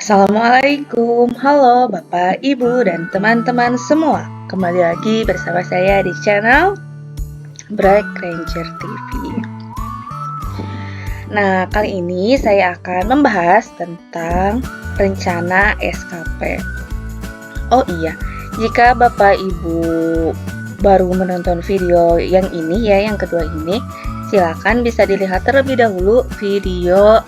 Assalamualaikum, halo Bapak, Ibu, dan teman-teman semua. Kembali lagi bersama saya di channel Bright Ranger TV. Nah, kali ini saya akan membahas tentang rencana SKP. Oh iya, jika Bapak Ibu baru menonton video yang ini ya, yang kedua ini, silakan bisa dilihat terlebih dahulu video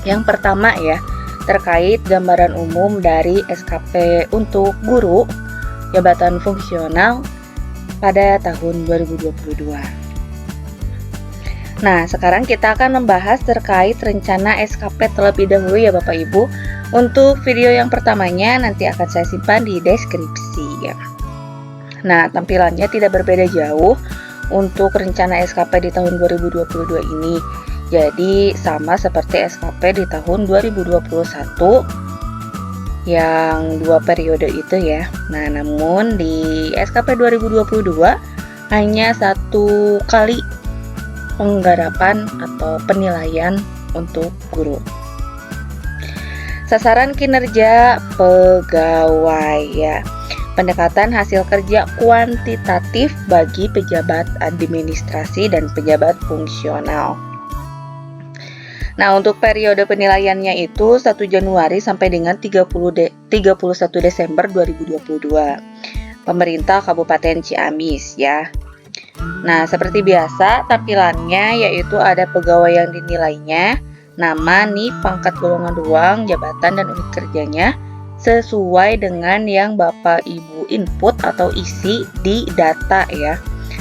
yang pertama ya, terkait gambaran umum dari SKP untuk guru jabatan fungsional pada tahun 2022. Nah, sekarang kita akan membahas terkait rencana SKP terlebih dahulu ya Bapak Ibu. Untuk video yang pertamanya nanti akan saya simpan di deskripsi ya. Nah, tampilannya tidak berbeda jauh untuk rencana SKP di tahun 2022 ini. Jadi sama seperti SKP di tahun 2021 yang 2 periode itu ya. Nah, namun di SKP 2022 hanya 1 kali penggarapan atau penilaian untuk guru. Sasaran kinerja pegawai ya. Pendekatan hasil kerja kuantitatif bagi pejabat administrasi dan pejabat fungsional. Nah, untuk periode penilaiannya itu 1 Januari sampai dengan 31 Desember 2022. Pemerintah Kabupaten Ciamis ya. Nah, seperti biasa tampilannya yaitu ada pegawai yang dinilainya, nama, NIP, pangkat, golongan ruang, jabatan, dan unit kerjanya sesuai dengan yang Bapak Ibu input atau isi di data ya.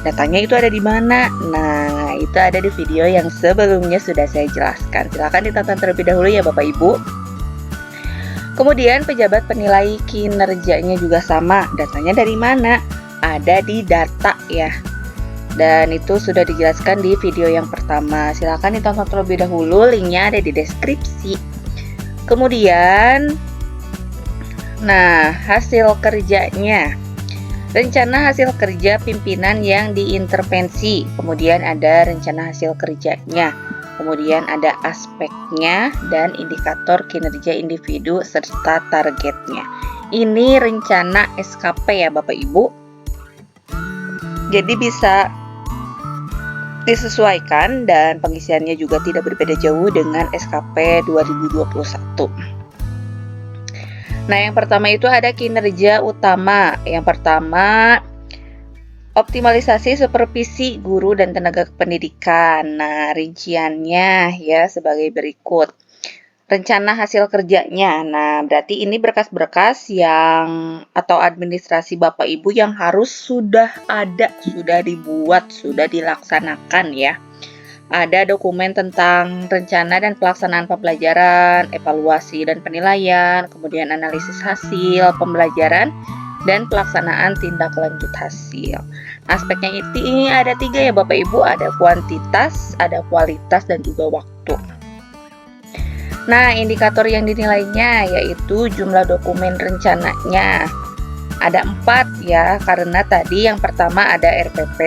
Datanya itu ada di mana? Nah, itu ada di video yang sebelumnya sudah saya jelaskan. Silakan ditonton terlebih dahulu ya Bapak Ibu. Kemudian pejabat penilai kinerjanya juga sama. Datanya dari mana? Ada di data ya. Dan itu sudah dijelaskan di video yang pertama. Silakan ditonton terlebih dahulu, linknya ada di deskripsi. Kemudian, nah, hasil kerjanya. Rencana hasil kerja pimpinan yang diintervensi, kemudian ada rencana hasil kerjanya, kemudian ada aspeknya dan indikator kinerja individu serta targetnya. Ini rencana SKP ya Bapak Ibu. Jadi bisa disesuaikan dan pengisiannya juga tidak berbeda jauh dengan SKP 2021. Nah, yang pertama itu ada kinerja utama. Yang pertama, optimalisasi supervisi guru dan tenaga pendidikan. Nah, rinciannya ya sebagai berikut. Rencana hasil kerjanya. Nah, berarti ini berkas-berkas yang atau administrasi Bapak Ibu yang harus sudah ada, sudah dibuat, sudah dilaksanakan ya. Ada dokumen tentang rencana dan pelaksanaan pembelajaran, evaluasi dan penilaian, kemudian analisis hasil pembelajaran, dan pelaksanaan tindak lanjut hasil. Aspeknya ini ada 3 ya Bapak Ibu, ada kuantitas, ada kualitas, dan juga waktu. Nah, indikator yang dinilainya yaitu jumlah dokumen rencananya. Ada 4 ya, karena tadi yang pertama ada RPP,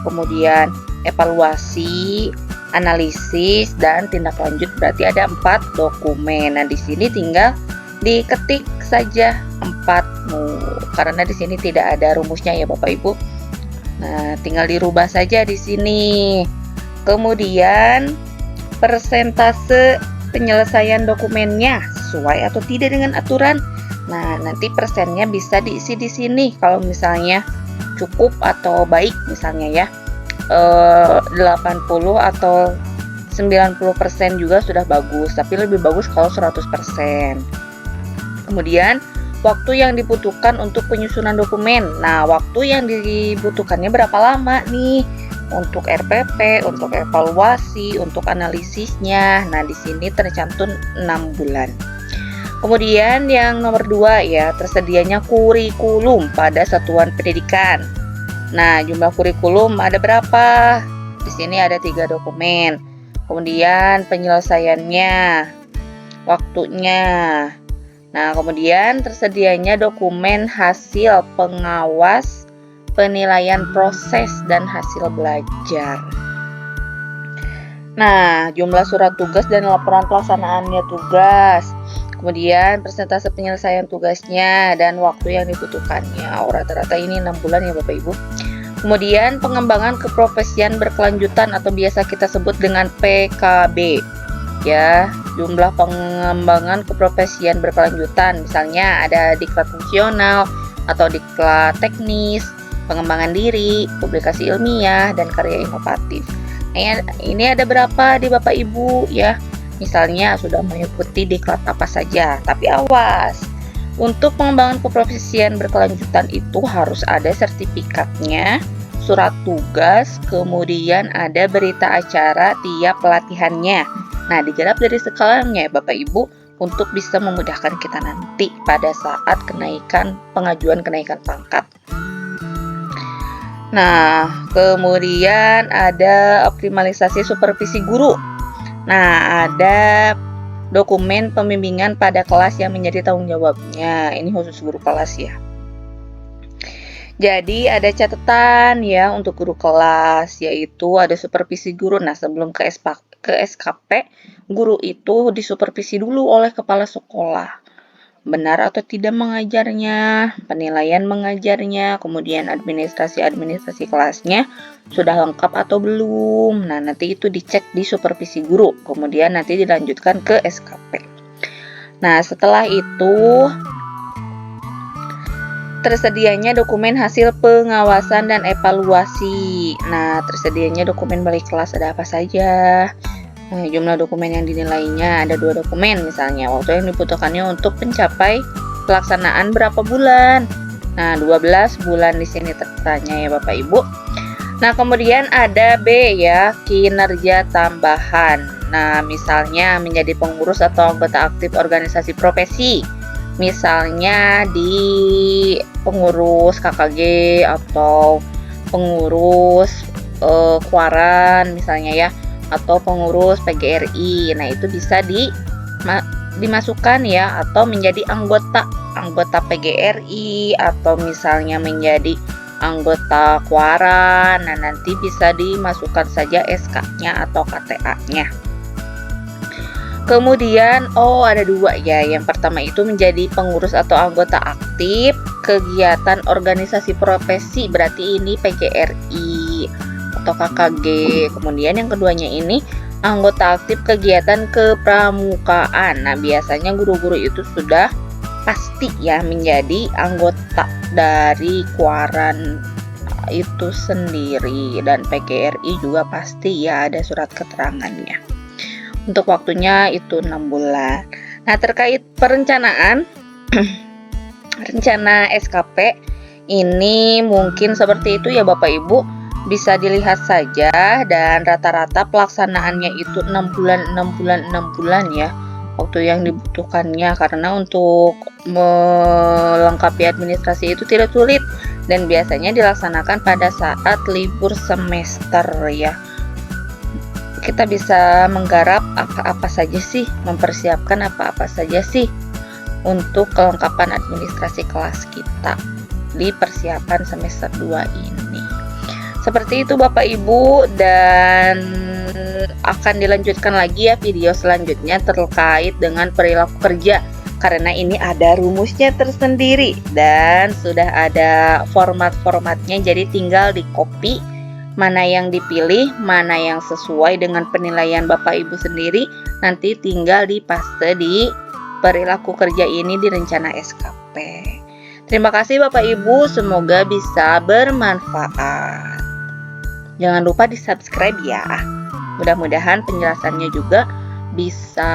kemudian evaluasi, analisis, dan tindak lanjut, berarti ada 4 dokumen. Nah, di sini tinggal diketik saja 4 karena di sini tidak ada rumusnya ya Bapak Ibu. Nah, tinggal dirubah saja di sini. Kemudian persentase penyelesaian dokumennya sesuai atau tidak dengan aturan. Nah, nanti persennya bisa diisi di sini kalau misalnya cukup atau baik misalnya ya. 80 atau 90% juga sudah bagus, tapi lebih bagus kalau 100%. Kemudian waktu yang dibutuhkan untuk penyusunan dokumen. Nah, waktu yang dibutuhkannya berapa lama nih untuk RPP, untuk evaluasi, untuk analisisnya. Nah, di sini tercantum 6 bulan. Kemudian yang nomor 2 ya, tersedianya kurikulum pada satuan pendidikan. Nah, jumlah kurikulum ada berapa? Di sini ada 3 dokumen. Kemudian penyelesaiannya, waktunya. Nah, kemudian tersedianya dokumen hasil pengawas, penilaian proses, dan hasil belajar. Nah, jumlah surat tugas dan laporan pelaksanaannya tugas. Kemudian persentase penyelesaian tugasnya dan waktu yang dibutuhkannya. Rata-rata ini 6 bulan ya Bapak Ibu. Kemudian pengembangan keprofesian berkelanjutan atau biasa kita sebut dengan PKB. Ya, jumlah pengembangan keprofesian berkelanjutan, misalnya ada diklat fungsional atau diklat teknis, pengembangan diri, publikasi ilmiah, dan karya inovatif. Nah, ini ada berapa di Bapak Ibu ya? Misalnya sudah mengikuti diklat apa saja, tapi awas. Untuk pengembangan keprofesian berkelanjutan itu harus ada sertifikatnya, surat tugas, kemudian ada berita acara tiap pelatihannya. Nah, digarap dari sekarang ya Bapak Ibu untuk bisa memudahkan kita nanti pada saat pengajuan kenaikan pangkat. Nah, kemudian ada optimalisasi supervisi guru. Nah, ada dokumen pembimbingan pada kelas yang menjadi tanggung jawabnya. Ini khusus guru kelas ya. Jadi ada catatan ya untuk guru kelas, yaitu ada supervisi guru. Nah, sebelum ke SKP, guru itu disupervisi dulu oleh kepala sekolah. Benar atau tidak mengajarnya, penilaian mengajarnya, kemudian administrasi kelasnya sudah lengkap atau belum. Nah, nanti itu dicek di supervisi guru, kemudian nanti dilanjutkan ke SKP. Nah, setelah itu tersedianya dokumen hasil pengawasan dan evaluasi. Nah, tersedianya dokumen balik kelas ada apa saja? Nah, jumlah dokumen yang dinilainya ada 2 dokumen misalnya. Waktu yang dibutuhkannya untuk mencapai pelaksanaan berapa bulan? Nah, 12 bulan di sini tertanya ya Bapak Ibu. Nah, kemudian ada B ya, kinerja tambahan. Nah, misalnya menjadi pengurus atau anggota aktif organisasi profesi. Misalnya di pengurus KKG atau pengurus Kuaran misalnya ya, atau pengurus PGRI. Nah, itu bisa dimasukkan ya, atau menjadi anggota PGRI, atau misalnya menjadi anggota Kuaran. Nah, nanti bisa dimasukkan saja SK-nya atau KTA-nya. Kemudian ada 2 ya. Yang pertama itu menjadi pengurus atau anggota aktif kegiatan organisasi profesi, berarti ini PGRI atau KKG. Kemudian yang keduanya ini anggota aktif kegiatan kepramukaan. Nah, biasanya guru-guru itu sudah pasti ya menjadi anggota dari Kuaran itu sendiri, dan PGRI juga pasti ya ada surat keterangannya. Untuk waktunya itu 6 bulan. Nah, terkait perencanaan rencana SKP ini mungkin seperti itu ya Bapak Ibu. Bisa dilihat saja, dan rata-rata pelaksanaannya itu 6 bulan ya waktu yang dibutuhkannya, karena untuk melengkapi administrasi itu tidak sulit dan biasanya dilaksanakan pada saat libur semester ya. Kita bisa menggarap apa-apa saja sih, mempersiapkan apa-apa saja sih untuk kelengkapan administrasi kelas kita di persiapan semester 2 ini. Seperti itu Bapak Ibu, dan akan dilanjutkan lagi ya video selanjutnya terkait dengan perilaku kerja, karena ini ada rumusnya tersendiri dan sudah ada format-formatnya, jadi tinggal di copy mana yang dipilih, mana yang sesuai dengan penilaian Bapak Ibu sendiri, nanti tinggal dipaste di perilaku kerja ini di rencana SKP. Terima kasih Bapak Ibu, semoga bisa bermanfaat. Jangan lupa di subscribe ya. Mudah-mudahan penjelasannya juga bisa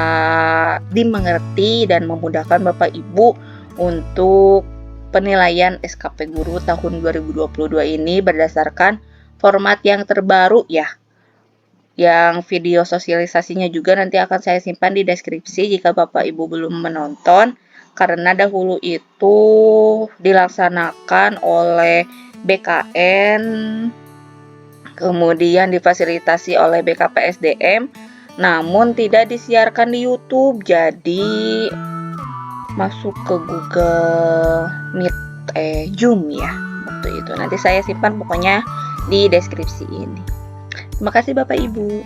dimengerti dan memudahkan Bapak Ibu untuk penilaian SKP Guru tahun 2022 ini berdasarkan format yang terbaru ya. Yang video sosialisasinya juga nanti akan saya simpan di deskripsi jika Bapak Ibu belum menonton, karena dahulu itu dilaksanakan oleh BKN, kemudian difasilitasi oleh BKPSDM, namun tidak disiarkan di YouTube, jadi masuk ke Google Meet Zoom ya waktu itu. Nanti saya simpan pokoknya di deskripsi ini. Terima kasih Bapak Ibu.